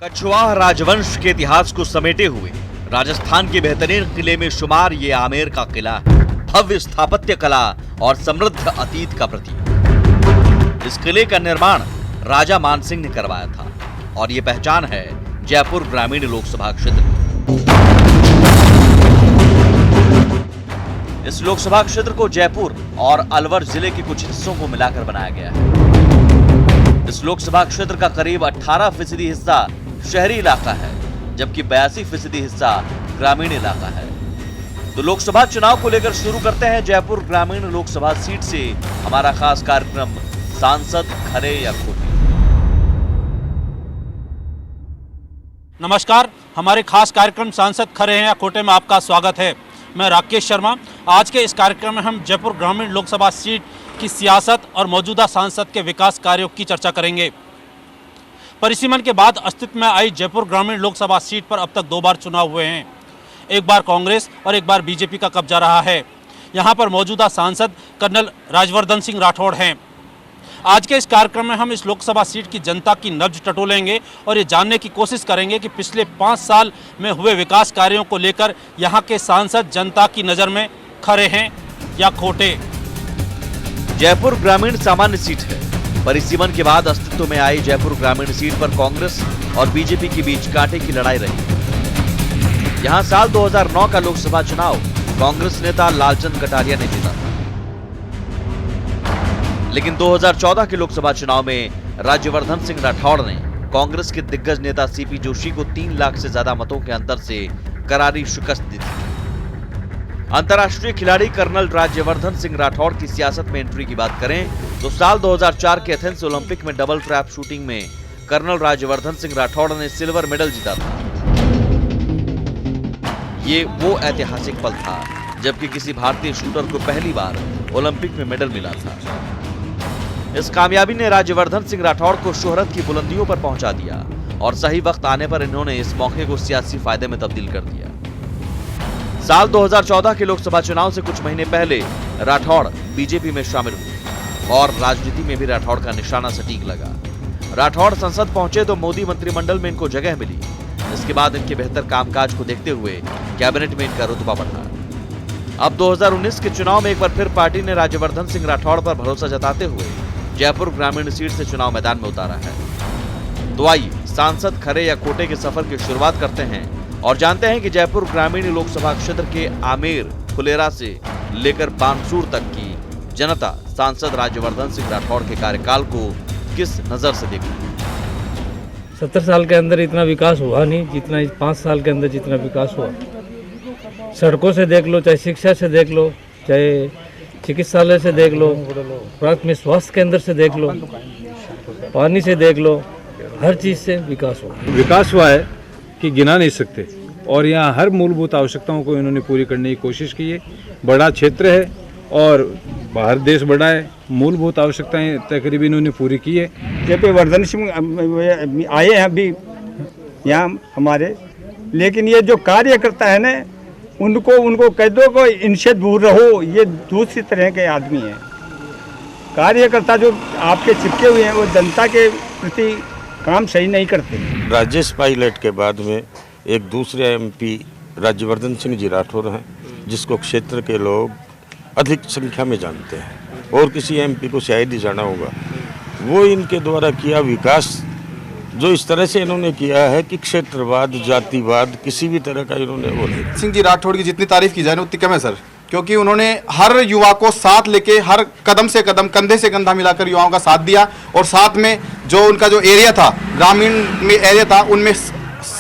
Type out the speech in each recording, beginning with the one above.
कछवाह राजवंश के इतिहास को समेटे हुए राजस्थान के बेहतरीन किले में शुमार ये आमेर का किला है। भव्य स्थापत्य कला और समृद्ध अतीत का प्रतीक। इस किले का निर्माण राजा मानसिंह ने करवाया था और ये पहचान है जयपुर ग्रामीण लोकसभा क्षेत्र की। इस लोकसभा क्षेत्र को जयपुर और अलवर जिले के कुछ हिस्सों को मिलाकर बनाया गया है। इस लोकसभा क्षेत्र का करीब 18% हिस्सा शहरी इलाका है, जबकि 82% हिस्सा ग्रामीण इलाका है। तो लोकसभा चुनाव को लेकर शुरू करते हैं जयपुर ग्रामीण लोकसभा सीट से हमारा खास कार्यक्रम सांसद खरे या खोटे। नमस्कार, हमारे खास कार्यक्रम सांसद खरे हैं या खोटे में आपका स्वागत है। मैं राकेश शर्मा। आज के इस कार्यक्रम में हम जयपुर ग्रामीण लोकसभा सीट की सियासत और मौजूदा सांसद के विकास कार्यों की चर्चा करेंगे। परिसीमन के बाद अस्तित्व में आई जयपुर ग्रामीण लोकसभा सीट पर अब तक 2 बार चुनाव हुए हैं। एक बार कांग्रेस और एक बार बीजेपी का कब्जा रहा है। यहां पर मौजूदा सांसद कर्नल राजवर्धन सिंह राठौड़ हैं। आज के इस कार्यक्रम में हम इस लोकसभा सीट की जनता की नब्ज टटोलेंगे और ये जानने की कोशिश करेंगे कि पिछले 5 साल में हुए विकास कार्यों को लेकर यहाँ के सांसद जनता की नज़र में खरे हैं या खोटे। जयपुर ग्रामीण सामान्य सीट है। परिसीमन के बाद अस्तित्व में आई जयपुर ग्रामीण सीट पर कांग्रेस और बीजेपी के बीच कांटे की लड़ाई रही। यहां साल 2009 का लोकसभा चुनाव कांग्रेस नेता लालचंद कटारिया ने जीता था, लेकिन 2014 के लोकसभा चुनाव में राज्यवर्धन सिंह राठौड़ ने कांग्रेस के दिग्गज नेता सीपी जोशी को 3 लाख से ज्यादा मतों के अंतर से करारी शिकस्त दी थी। अंतर्राष्ट्रीय खिलाड़ी कर्नल राज्यवर्धन सिंह राठौड़ की सियासत में एंट्री की बात करें तो साल 2004 के एथेंस ओलंपिक में डबल ट्रैप शूटिंग में कर्नल राज्यवर्धन सिंह राठौड़ ने सिल्वर मेडल जीता था। ये वो ऐतिहासिक पल था जबकि किसी भारतीय शूटर को पहली बार ओलंपिक में मेडल मिला था। इस कामयाबी ने राज्यवर्धन सिंह राठौड़ को शोहरत की बुलंदियों पर पहुंचा दिया और सही वक्त आने पर इन्होंने इस मौके को सियासी फायदे में तब्दील कर दिया। साल 2014 के लोकसभा चुनाव से कुछ महीने पहले राठौड़ बीजेपी में शामिल हुए और राजनीति में भी राठौड़ का निशाना सटीक लगा। राठौड़ संसद पहुंचे तो मोदी मंत्रिमंडल में इनको जगह मिली। इसके बाद इनके बेहतर कामकाज को देखते हुए कैबिनेट में इनका रुतबा बढ़ा। अब 2019 के चुनाव में एक बार फिर पार्टी ने राज्यवर्धन सिंह राठौड़ पर भरोसा जताते हुए जयपुर ग्रामीण सीट से चुनाव मैदान में उतारा है। तो आइए सांसद खरे या खोटे के सफर की शुरुआत करते हैं और जानते हैं कि जयपुर ग्रामीण लोकसभा क्षेत्र के आमेर, फुलेरा से लेकर बानसूर तक की जनता सांसद राज्यवर्धन सिंह राठौड़ के कार्यकाल को किस नजर से देखती है। 70 साल के अंदर इतना विकास हुआ नहीं जितना इस 5 साल के अंदर जितना विकास हुआ। सड़कों से देख लो, चाहे शिक्षा से देख लो, चाहे चिकित्सालय से देख लो, प्राथमिक स्वास्थ्य केंद्र से देख लो, पानी से देख लो, हर चीज से विकास हुआ। विकास हुआ है कि गिना नहीं सकते और यहाँ हर मूलभूत आवश्यकताओं को इन्होंने पूरी करने की कोशिश की है। बड़ा क्षेत्र है और बाहर देश बड़ा है, मूलभूत आवश्यकताएं तकरीबन इन्होंने पूरी की है। जयवर्धन सिंह आए हैं अभी यहाँ हमारे, लेकिन ये जो कार्यकर्ता है ना उनको कह दो को इनसे दूर रहो, ये दूसरी तरह के आदमी हैं। कार्यकर्ता जो आपके चिपके हुए हैं वो जनता के प्रति काम सही नहीं करते। राजेश पायलट के बाद में एक दूसरे एमपी राज्यवर्धन सिंह जी राठौर हैं, जिसको क्षेत्र के लोग अधिक संख्या में जानते हैं और किसी एमपी को शायद ही जाना होगा। वो इनके द्वारा किया विकास जो इस तरह से इन्होंने किया है कि क्षेत्रवाद, जातिवाद किसी भी तरह का इन्होंने वो नहीं। सिंह जी राठौड़ की जितनी तारीफ की जाए उतनी कम है सर, क्योंकि उन्होंने हर युवा को साथ लेके हर कदम से कदम, कंधे से कंधा मिलाकर युवाओं का साथ दिया और साथ में जो उनका जो एरिया था, ग्रामीण में एरिया था, उनमें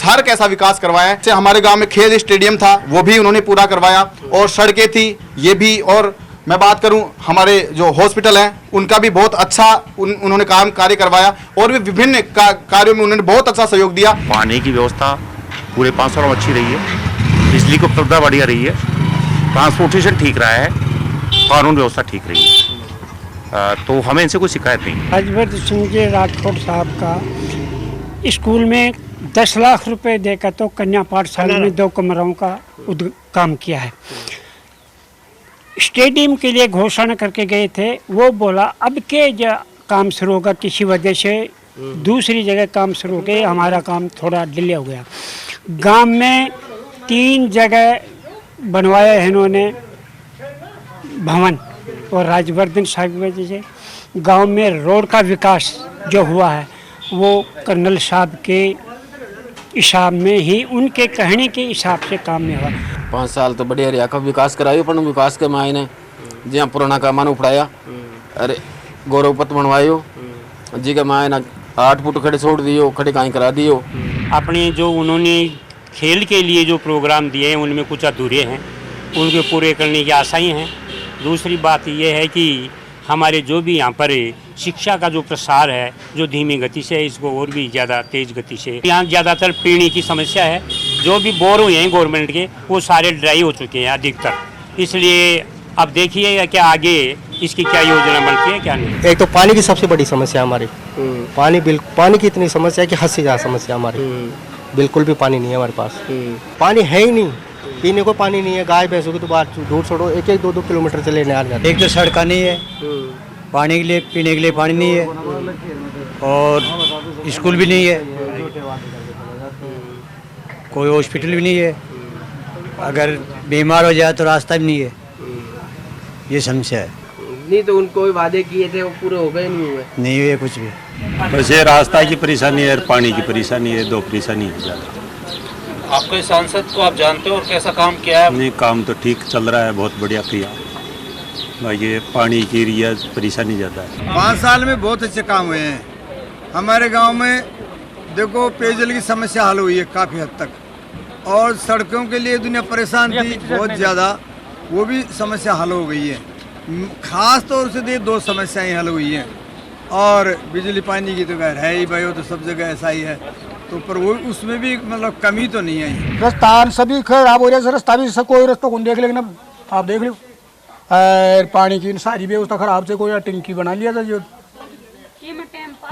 हर कैसा विकास करवाया है। हमारे गांव में खेल स्टेडियम था वो भी उन्होंने पूरा करवाया और सड़कें थी ये भी। और मैं बात करूं हमारे जो हॉस्पिटल हैं उनका भी बहुत अच्छा उन्होंने कार्य करवाया और भी विभिन्न कार्यों में उन्होंने बहुत अच्छा सहयोग दिया। पानी की व्यवस्था पूरे 5 सालों में अच्छी रही है, बिजली की उपलब्धता बढ़िया रही है, ट्रांसपोर्टेशन ठीक रहा है, कानून व्यवस्था ठीक रही है, तो हमें इनसे कोई शिकायत नहीं। राजवर्धन सिंह जी राठौड़ साहब का स्कूल में 10 लाख रुपए देकर तो कन्या पाठशाला में 2 कमरों का काम किया है। स्टेडियम के लिए घोषणा करके गए थे, वो बोला अब के काम शुरू होगा, किसी वजह से दूसरी जगह काम शुरू किए, हमारा काम थोड़ा डिले हो गया। गांव में 3 जगह बनवाया है इन्होंने भवन, और राजवर्धन साहब की वजह से गांव में रोड का विकास जो हुआ है वो कर्नल साहब के हिसाब में ही, उनके कहने के हिसाब से काम में हुआ। 5 साल तो बढ़िया रहा का विकास करायो, पर विकास के मायने जहाँ पुराना का मान उफड़ाया, अरे गौरवपथ बनवायो जी के मायने 8 फुट खड़े छोड़ दियो, खड़े कहीं करा दियो। अपने जो उन्होंने खेल के लिए जो प्रोग्राम दिए हैं उनमें कुछ अधूरे हैं, उनके पूरे करने की आशाएं हैं। दूसरी बात ये है कि हमारे जो भी यहाँ पर शिक्षा का जो प्रसार है जो धीमी गति से है, इसको और भी ज़्यादा तेज़ गति से। यहाँ ज़्यादातर पीने की समस्या है, जो भी बोर हुए हैं गवर्नमेंट के वो सारे ड्राई हो चुके हैं अधिकतर। इसलिए अब देखिए कि आगे इसकी क्या योजना बनती है क्या नहीं। एक तो पानी की सबसे बड़ी समस्या हमारी, पानी की इतनी समस्या है कि हद से ज़्यादा समस्या हमारी, बिल्कुल भी पानी नहीं है हमारे पास। पानी है ही नहीं, पीने को पानी नहीं है। गाय भैंसों की तो बात दूर छोड़ो, 1-2 किलोमीटर से लेने आ जाते। एक तो सड़का नहीं है, पानी के लिए, पीने के लिए पानी नहीं है, और स्कूल भी नहीं है, कोई हॉस्पिटल भी नहीं है, अगर बीमार हो जाए तो रास्ता भी नहीं है, ये समस्या है। नहीं तो उनको वादे किए थे वो पूरे हो गए, नहीं हुए कुछ भी। बस ये रास्ता की परेशानी है, पानी की परेशानी है, 2 परेशानी है ज़्यादा। आपके सांसद को आप जानते हो और कैसा काम किया है? नहीं, काम तो ठीक चल रहा है, बहुत बढ़िया किया। ये पानी की रिया परेशानी ज़्यादा है। 5 साल में बहुत अच्छे काम हुए हैं हमारे गांव में। देखो, पेयजल की समस्या हल हुई है काफ़ी हद तक, और सड़कों के लिए दुनिया परेशान थी बहुत ज़्यादा, वो भी समस्या हल हो गई है। खास तौर से 2 समस्याएं हल हुई हैं, और बिजली पानी की तो खैर है ही भाई, वो तो सब जगह ऐसा ही है, तो पर वो उसमें भी मतलब कमी तो नहीं आई। रास्ता सभी खराब हो रहा है, रास्ता भी सब, कोई रास्ता कौन देख, लेकिन अब आप देख लो पानी की सारी व्यवस्था खराब से, कोई टंकी बना लिया था जो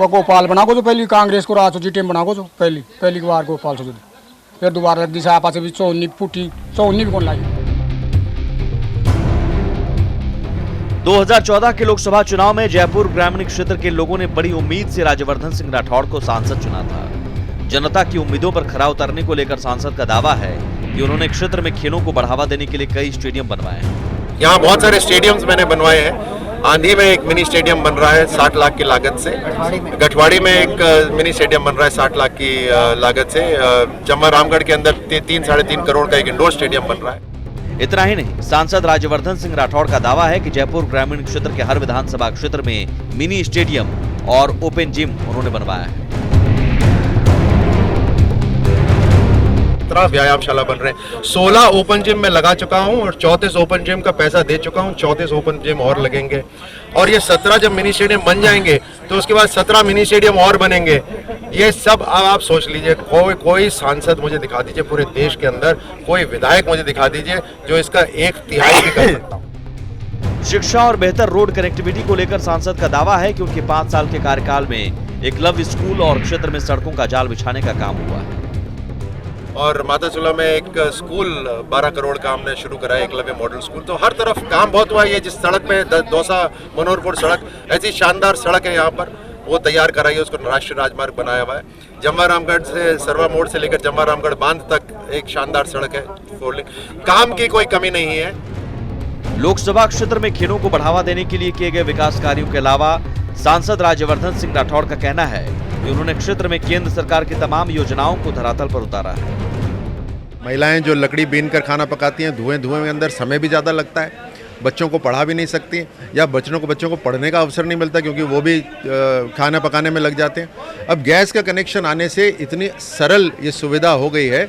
गोपाल बना को, जो पहली कांग्रेस को रात जी टेम बना को, जो पहली बार गोपाल से, फिर दोबारा दिशा आपस भी 54 भी कौन लाई। 2014 के लोकसभा चुनाव में जयपुर ग्रामीण क्षेत्र के लोगों ने बड़ी उम्मीद से राज्यवर्धन सिंह राठौड़ को सांसद चुना था। जनता की उम्मीदों पर खरा उतरने को लेकर सांसद का दावा है कि उन्होंने क्षेत्र में खेलों को बढ़ावा देने के लिए कई स्टेडियम बनवाए हैं। यहाँ बहुत सारे स्टेडियम्स मैंने बनवाए हैं। आंधी में एक मिनी स्टेडियम बन रहा है 60 लाख की लागत से, गठवाड़ी में एक मिनी स्टेडियम बन रहा है 60 लाख की लागत से, जम्मा रामगढ़ के अंदर 3-3.5 करोड़ का एक इंडोर स्टेडियम बन रहा है। इतना ही नहीं, सांसद राज्यवर्धन सिंह राठौड़ का दावा है कि जयपुर ग्रामीण क्षेत्र के हर विधानसभा क्षेत्र में मिनी स्टेडियम और ओपन जिम उन्होंने बनवाया है। व्यायामशाला बन रहे हैं, 16 ओपन जिम में लगा चुका हूं और 34 ओपन जिम का पैसा दे चुका हूं, 34 ओपन जिम और लगेंगे, और ये 17 जब मिनी स्टेडियम बन जाएंगे तो उसके बाद 17 मिनी स्टेडियम और बनेंगे। ये सब अब आप सोच लीजिए, कोई सांसद मुझे दिखा दीजिए पूरे देश के अंदर, कोई विधायक मुझे दिखा दीजिए जो इसका 1/3 भी कर सकता हो। शिक्षा और बेहतर रोड कनेक्टिविटी को लेकर सांसद का दावा है कि उनके 5 साल के कार्यकाल में एकलव्य स्कूल और क्षेत्र में सड़कों का जाल बिछाने का काम हुआ है। और माताचूला में एक स्कूल 12 करोड़ का हमने शुरू करा है, एकलव्य मॉडल स्कूल। तो हर तरफ काम बहुत हुआ है। ये जिस सड़क पे दौसा मनोहरपुर सड़क, ऐसी शानदार सड़क है यहाँ पर, वो तैयार कराई है, उसको राष्ट्रीय राजमार्ग बनाया हुआ है। जम्मा रामगढ़ से सरवा मोड़ से लेकर जम्मा रामगढ़ बांध तक एक शानदार सड़क है, 4 लेन। काम की कोई कमी नहीं है। लोकसभा क्षेत्र में खेलों को बढ़ावा देने के लिए किए गए विकास कार्यों के अलावा सांसद राज्यवर्धन सिंह राठौड़ का कहना है कि उन्होंने क्षेत्र में केंद्र सरकार की तमाम योजनाओं को धरातल पर उतारा है। महिलाएं जो लकड़ी बीन कर खाना पकाती हैं, धुएं में अंदर समय भी ज़्यादा लगता है, बच्चों को पढ़ा भी नहीं सकती, या बच्चों को पढ़ने का अवसर नहीं मिलता क्योंकि वो भी खाना पकाने में लग जाते हैं। अब गैस का कनेक्शन आने से इतनी सरल ये सुविधा हो गई है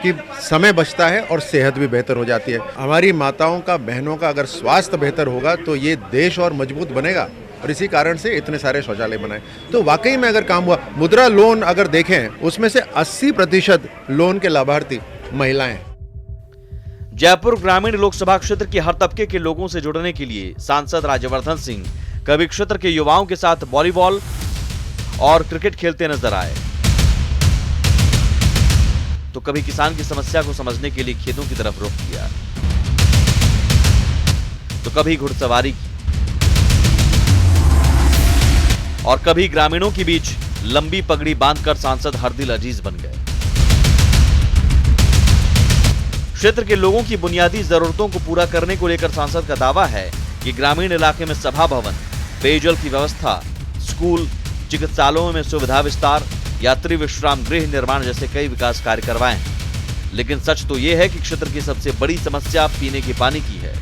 कि समय बचता है और सेहत भी बेहतर हो जाती है। हमारी माताओं का, बहनों का अगर स्वास्थ्य बेहतर होगा तो ये देश और मजबूत बनेगा, और इसी कारण से इतने सारे शौचालय बनाए। तो वाकई में अगर काम हुआ, मुद्रा लोन अगर देखें उसमें से 80% लोन के लाभार्थी महिलाएं। जयपुर ग्रामीण लोकसभा क्षेत्र के हर तबके के लोगों से जुड़ने के लिए सांसद राज्यवर्धन सिंह कभी क्षेत्र के युवाओं के साथ वॉलीबॉल और क्रिकेट खेलते नजर आए, तो कभी किसान की समस्या को समझने के लिए खेतों की तरफ रुख किया, तो कभी घुड़सवारी की, और कभी ग्रामीणों के बीच लंबी पगड़ी बांधकर सांसद हरदिल अजीज बन गए। क्षेत्र के लोगों की बुनियादी जरूरतों को पूरा करने को लेकर सांसद का दावा है कि ग्रामीण इलाके में सभा भवन, पेयजल की व्यवस्था, स्कूल, चिकित्सालयों में सुविधा विस्तार, यात्री विश्राम गृह निर्माण जैसे कई विकास कार्य करवाए हैं। लेकिन सच तो यह है कि क्षेत्र की सबसे बड़ी समस्या पीने के पानी की है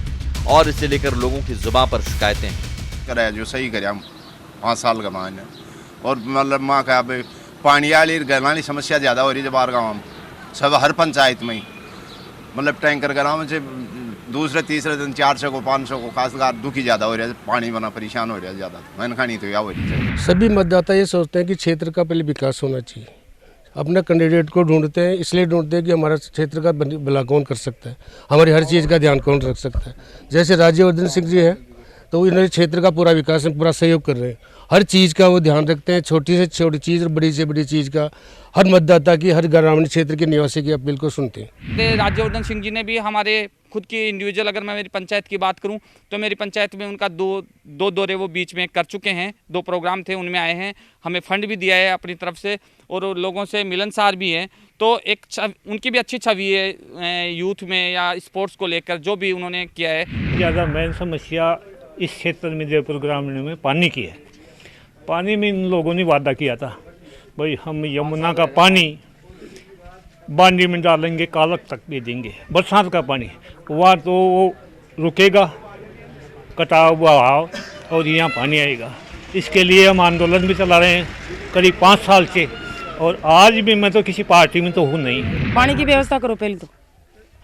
और इसे लेकर लोगों की जुबान पर शिकायतें हैं। कराया जो सही कराया 5 साल का मान और मतलब माँ का पानी वाली समस्या ज़्यादा हो रही है बाहर गाँव में, सब हर पंचायत में ही मतलब टैंकर गाँव से दूसरे तीसरे दिन 400 को 500 को खासकर दुखी ज़्यादा हो रहा है, पानी बना परेशान हो रहा है ज़्यादा, मैंने खानी तो या हो रही है। सभी मतदाता ये सोचते हैं कि क्षेत्र का पहले विकास होना चाहिए, अपना कैंडिडेट को ढूंढते हैं, इसलिए ढूंढते हैं कि हमारा क्षेत्र का भला कौन कर सकता है, हमारी हर चीज़ का ध्यान कौन रख सकता है। जैसे राज्यवर्धन सिंह जी हैं तो इन्होंने क्षेत्र का पूरा विकास में पूरा सहयोग कर रहे हैं, हर चीज़ का वो ध्यान रखते हैं, छोटी से छोटी चीज़ और बड़ी से बड़ी चीज़ का हर मतदाता की, हर ग्रामीण क्षेत्र के निवासी की अपील को सुनते हैं। राज्यवर्धन सिंह जी ने भी हमारे खुद की इंडिविजुअल, अगर मैं मेरी पंचायत की बात करूं तो मेरी पंचायत में उनका दो दौरे वो बीच में कर चुके हैं, 2 प्रोग्राम थे उनमें आए हैं, हमें फंड भी दिया है अपनी तरफ से और लोगों से मिलनसार भी हैं। तो एक उनकी भी अच्छी छवि है यूथ में या स्पोर्ट्स को लेकर, जो भी उन्होंने किया है। ज़्यादा मेन समस्या इस क्षेत्र में जयपुर ग्रामीण में पानी की है। पानी में इन लोगों ने वादा किया था भाई हम यमुना का पानी बांडी में डालेंगे, कालक तक भी देंगे, बरसात का पानी वहाँ तो वो रुकेगा कटाव बहाव और यहाँ पानी आएगा। इसके लिए हम आंदोलन भी चला रहे हैं करीब 5 साल से और आज भी मैं तो किसी पार्टी में तो हूँ नहीं। पानी की व्यवस्था करो पहले तो,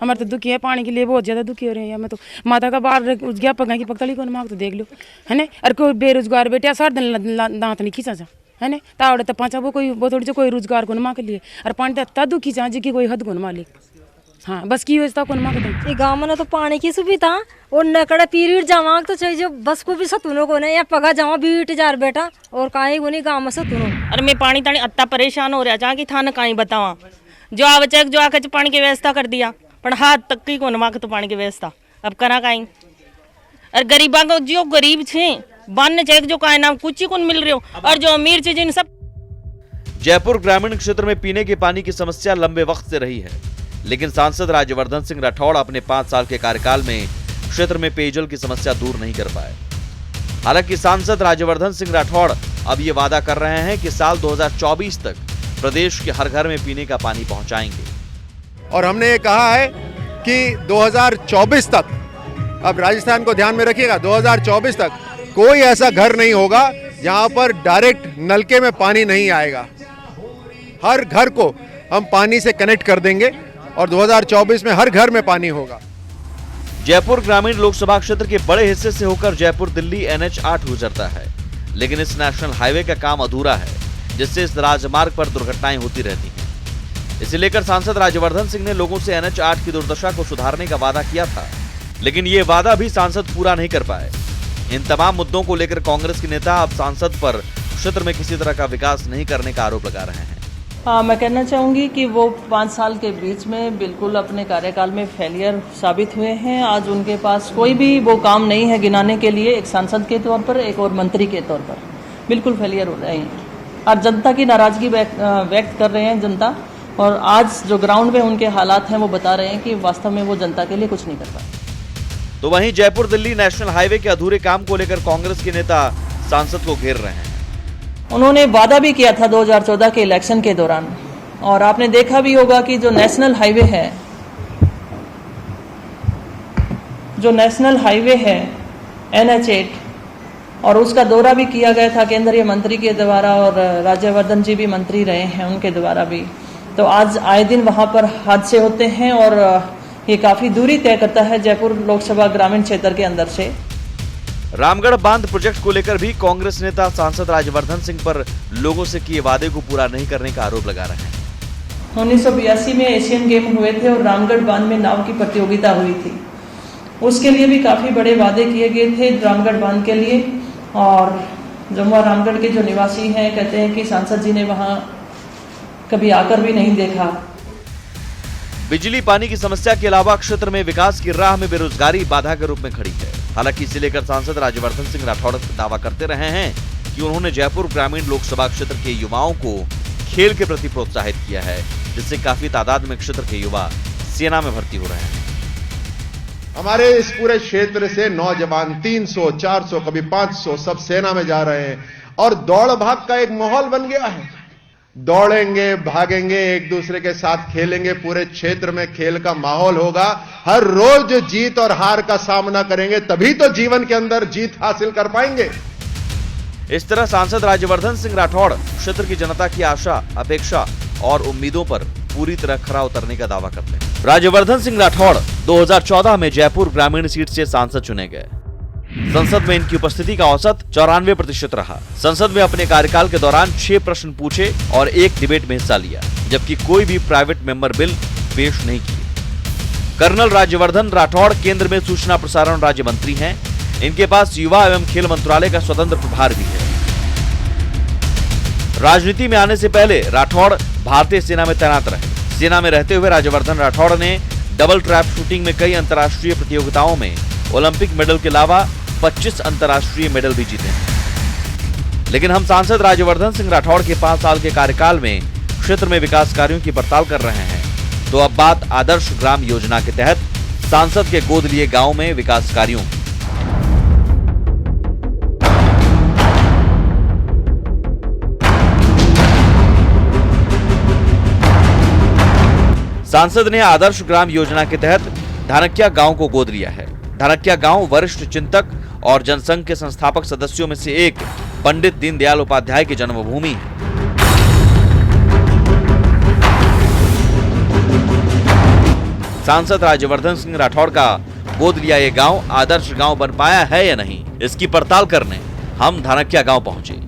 हमारे तो दुखी है, पानी के लिए बहुत ज़्यादा दुखी हो रहे हैं। मैं तो माता का बाहर उस गया पगा की पकतली को मांग तो देख लो है ना, और कोई बेरोजगार बेटे 60 दिन दांत नहीं खींचा जा है ना, तावड़े तो पाँचा वो थोड़ी से कोई रोजगार को मांग लिए और पानी तो इतना दुखी जा जी की कोई हद को मालिक। हाँ बस की व्यवस्था को मांग ये गाँव में ना तो पानी की सुविधा और नकड़ा पीरियड जावा तो चाहिए जो बस को भी सतुनो को नहीं या पगा जावा बीट जार बेटा और कहीं को नहीं गाँव में सतुनो। अरे मैं पानी तानी अत्ता परेशान हो रहा जहाँ की थाना कहीं बतावा जो आवश्यक जो आके पानी की व्यवस्था कर दिया पर हाथ तक की को मांग तो पानी की व्यवस्था अब करा कहीं और गरीबा को जो गरीब छे बांधने चाहिए जो का नाम कुछ ही कौन मिल रहे हो और जो अमीर छे जिन सब। जयपुर ग्रामीण क्षेत्र में पीने के पानी की समस्या लंबे वक्त से रही है, लेकिन सांसद राज्यवर्धन सिंह राठौड़ अपने 5 साल के कार्यकाल में क्षेत्र में पेयजल की समस्या दूर नहीं कर पाए। हालांकि सांसद राज्यवर्धन सिंह राठौड़ अब ये वादा कर रहे हैं कि साल 2024 तक प्रदेश के हर घर में पीने का पानी पहुंचाएंगे। और हमने ये कहा है कि 2024 तक, अब राजस्थान को ध्यान में रखिएगा, 2024 तक कोई ऐसा घर नहीं होगा जहां पर डायरेक्ट नलके में पानी नहीं आएगा। हर घर को हम पानी से कनेक्ट कर देंगे और 2024 में हर घर में पानी होगा। जयपुर ग्रामीण लोकसभा क्षेत्र के बड़े हिस्से से होकर जयपुर दिल्ली NH 8 गुजरता है, लेकिन इस नेशनल हाईवे का काम अधूरा है, जिससे इस राजमार्ग पर दुर्घटनाएं होती रहती हैं। इसे लेकर सांसद राज्यवर्धन सिंह ने लोगों से NH 8 की दुर्दशा को सुधारने का वादा किया था, लेकिन ये वादा भी सांसद पूरा नहीं कर पाए। इन तमाम मुद्दों को लेकर कांग्रेस के नेता अब सांसद पर क्षेत्र में किसी तरह का विकास नहीं करने का आरोप लगा रहे हैं। हाँ, मैं कहना चाहूँगी कि वो 5 साल के बीच में बिल्कुल अपने कार्यकाल में फेलियर साबित हुए हैं। आज उनके पास कोई भी वो काम नहीं है गिनाने के लिए, एक सांसद के तौर पर, एक और मंत्री के तौर पर बिल्कुल फेलियर हो रहे हैं और जनता की नाराजगी व्यक्त कर रहे हैं जनता। और आज जो ग्राउंड में उनके हालात हैं वो बता रहे हैं कि वास्तव में वो जनता के लिए कुछ नहीं कर पाए। तो वहीं जयपुर दिल्ली नेशनल हाईवे के अधूरे काम को लेकर कांग्रेस के नेता सांसद को घेर रहे हैं। उन्होंने वादा भी किया था 2014 के इलेक्शन के दौरान, और आपने देखा भी होगा कि जो नेशनल हाईवे है NH 8 और उसका दौरा भी किया गया था केंद्रीय मंत्री के द्वारा और राज्यवर्धन जी भी मंत्री रहे हैं उनके द्वारा भी। तो आज आए दिन वहां पर हादसे होते हैं और ये काफी दूरी तय करता है जयपुर लोकसभा ग्रामीण क्षेत्र के अंदर से। रामगढ़ बांध प्रोजेक्ट को लेकर भी कांग्रेस नेता सांसद राज्यवर्धन सिंह पर लोगों से किए वादे को पूरा नहीं करने का आरोप लगा रहे हैं। 1982 में एशियन गेम हुए थे और रामगढ़ बांध में नाव की प्रतियोगिता हुई थी, उसके लिए भी काफी बड़े वादे किए गए थे रामगढ़ बांध के लिए। और जमुआ रामगढ़ के जो निवासी हैं कहते हैं कि सांसद जी ने वहां कभी आकर भी नहीं देखा। बिजली पानी की समस्या के अलावा क्षेत्र में विकास की राह में बेरोजगारी बाधा के रूप में खड़ी है। हालांकि इसे लेकर सांसद राज्यवर्धन सिंह राठौड़ दावा करते रहे हैं कि उन्होंने जयपुर ग्रामीण लोकसभा क्षेत्र के युवाओं को खेल के प्रति प्रोत्साहित किया है, जिससे काफी तादाद में क्षेत्र के युवा सेना में भर्ती हो रहे हैं। हमारे इस पूरे क्षेत्र से नौजवान 300, 400, कभी 500 सब सेना में जा रहे हैं और दौड़ भाग का एक माहौल बन गया है। दौड़ेंगे, भागेंगे, एक दूसरे के साथ खेलेंगे, पूरे क्षेत्र में खेल का माहौल होगा। हर रोज जीत और हार का सामना करेंगे, तभी तो जीवन के अंदर जीत हासिल कर पाएंगे। इस तरह सांसद राज्यवर्धन सिंह राठौड़ क्षेत्र की जनता की आशा, अपेक्षा और उम्मीदों पर पूरी तरह खरा उतरने का दावा करते हैं। राज्यवर्धन सिंह राठौड़ 2014 में जयपुर ग्रामीण सीट से सांसद चुने गए। संसद में इनकी उपस्थिति का औसत 94% रहा। संसद में अपने कार्यकाल के दौरान 6 प्रश्न पूछे और 1 डिबेट में हिस्सा लिया, जबकि कोई भी प्राइवेट मेंबर बिल पेश नहीं किए। कर्नल राज्यवर्धन राठौड़ केंद्र में सूचना प्रसारण राज्य मंत्री हैं। इनके पास युवा एवं खेल मंत्रालय का स्वतंत्र प्रभार भी है। राजनीति में आने से पहले राठौड़ भारतीय सेना में तैनात रहे। सेना में रहते हुए राज्यवर्धन राठौड़ ने डबल ट्रैप शूटिंग में कई अंतर्राष्ट्रीय प्रतियोगिताओं में ओलंपिक मेडल के अलावा 25 अंतर्राष्ट्रीय मेडल भी जीते हैं। लेकिन हम सांसद राज्यवर्धन सिंह राठौड़ के 5 साल के कार्यकाल में क्षेत्र में विकास कार्यों की पड़ताल कर रहे हैं। तो अब बात आदर्श ग्राम योजना के तहत सांसद के गोद लिए गांव में विकास कार्यों की। सांसद ने आदर्श ग्राम योजना के तहत धानक्या गांव को गोद लिया है। धानक्या गांव वरिष्ठ चिंतक और जनसंघ के संस्थापक सदस्यों में से एक पंडित दीनदयाल उपाध्याय की जन्मभूमि है। सांसद राज्यवर्धन सिंह राठौड़ का गोद लिया ये गांव आदर्श गांव बन पाया है या नहीं, इसकी पड़ताल करने हम धानक्या गांव पहुंचे।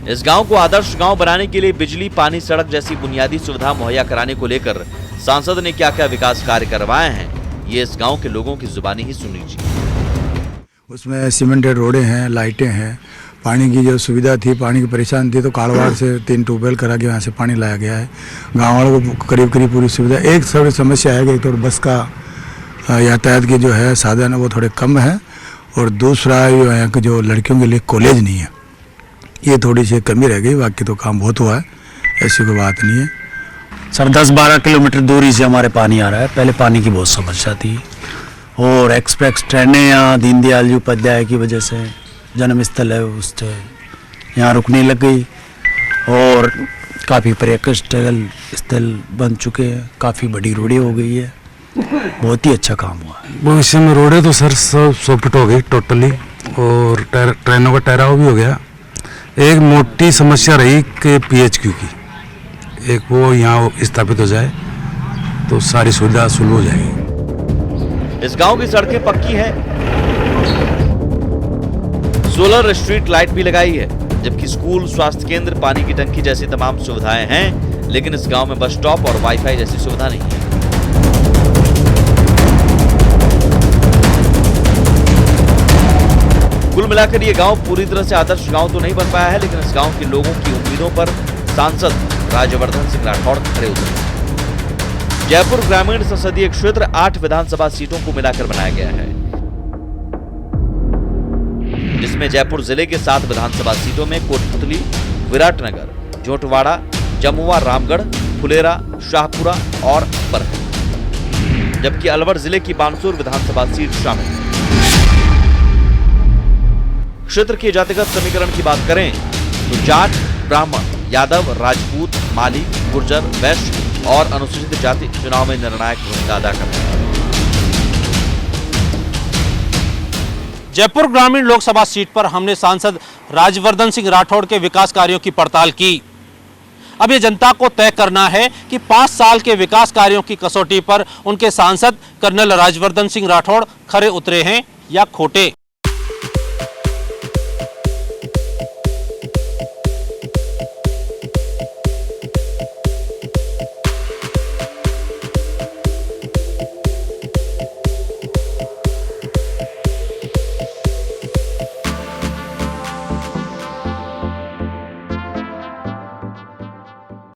इस गांव को आदर्श गांव बनाने के लिए बिजली, पानी, सड़क जैसी बुनियादी सुविधा मुहैया कराने को लेकर सांसद ने क्या क्या विकास कार्य करवाए हैं, ये इस गांव के लोगों की जुबानी ही सुन लीजिए। उसमें सीमेंटेड रोडें हैं, लाइटें हैं, पानी की जो सुविधा थी, पानी की परेशानी थी, तो काड़वाड़ से 3 ट्यूबवेल करा के वहाँ से पानी लाया गया है। गाँव वालों को करीब करीब पूरी सुविधा। एक थोड़ी समस्या है कि एक तो बस का यातायात की जो है साधन है वो थोड़े कम है, और दूसरा जो है कि जो लड़कियों के लिए कॉलेज नहीं है, ये थोड़ी सी कमी रह गई। बाकी तो काम बहुत हुआ है, ऐसी कोई बात नहीं है। सर 10-12 किलोमीटर दूरी से हमारे पानी आ रहा है। पहले पानी की बहुत समस्या थी, और एक्सप्रेस ट्रेनें यहाँ दीनदयाल जी उपाध्याय की वजह से जन्म स्थल है, उससे यहाँ रुकने लग गई, और काफ़ी पर्यटन स्थल बन चुके हैं, काफ़ी बड़ी रोडें हो गई है, बहुत ही अच्छा काम हुआ है। भविष्य में रोडें तो सर सब फिट हो गई टोटली, और ट्रेनों का ठहराव भी हो गया। एक मोटी समस्या रही कि PHQ की, एक वो यहाँ स्थापित हो जाए तो सारी सुविधा सुलभ हो जाएगी। इस गांव की सड़कें पक्की हैं, सोलर स्ट्रीट लाइट भी लगाई है, जबकि स्कूल, स्वास्थ्य केंद्र, पानी की टंकी जैसी तमाम सुविधाएं हैं। लेकिन इस गांव में बस स्टॉप और वाईफाई जैसी सुविधा नहीं है। कुल मिलाकर ये गांव पूरी तरह से आदर्श गांव तो नहीं बन पाया है, लेकिन इस गांव के लोगों की उम्मीदों पर सांसद राज्यवर्धन सिंह राठौड़ खड़े उतरे। जयपुर ग्रामीण संसदीय क्षेत्र 8 विधानसभा सीटों को मिलाकर बनाया गया है, जिसमें जयपुर जिले के 7 विधानसभा सीटों में कोटपुतली, विराटनगर, जोटवाड़ा, जमुआ, रामगढ़, फुलेरा, शाहपुरा और अकबर है, जबकि अलवर जिले की बानसूर विधानसभा सीट शामिल है। क्षेत्र के जातिगत समीकरण की बात करें तो जाट, ब्राह्मण, यादव, राजपूत, माली, गुर्जर, वैश्य और अनुसूचित जाति चुनाव में निर्णायक भूमिका अदा करते हैं। जयपुर ग्रामीण लोकसभा सीट पर हमने सांसद राज्यवर्धन सिंह राठौड़ के विकास कार्यों की पड़ताल की। अब ये जनता को तय करना है कि 5 साल के विकास कार्यों की कसौटी पर उनके सांसद कर्नल राज्यवर्धन सिंह राठौड़ खरे उतरे हैं या खोटे।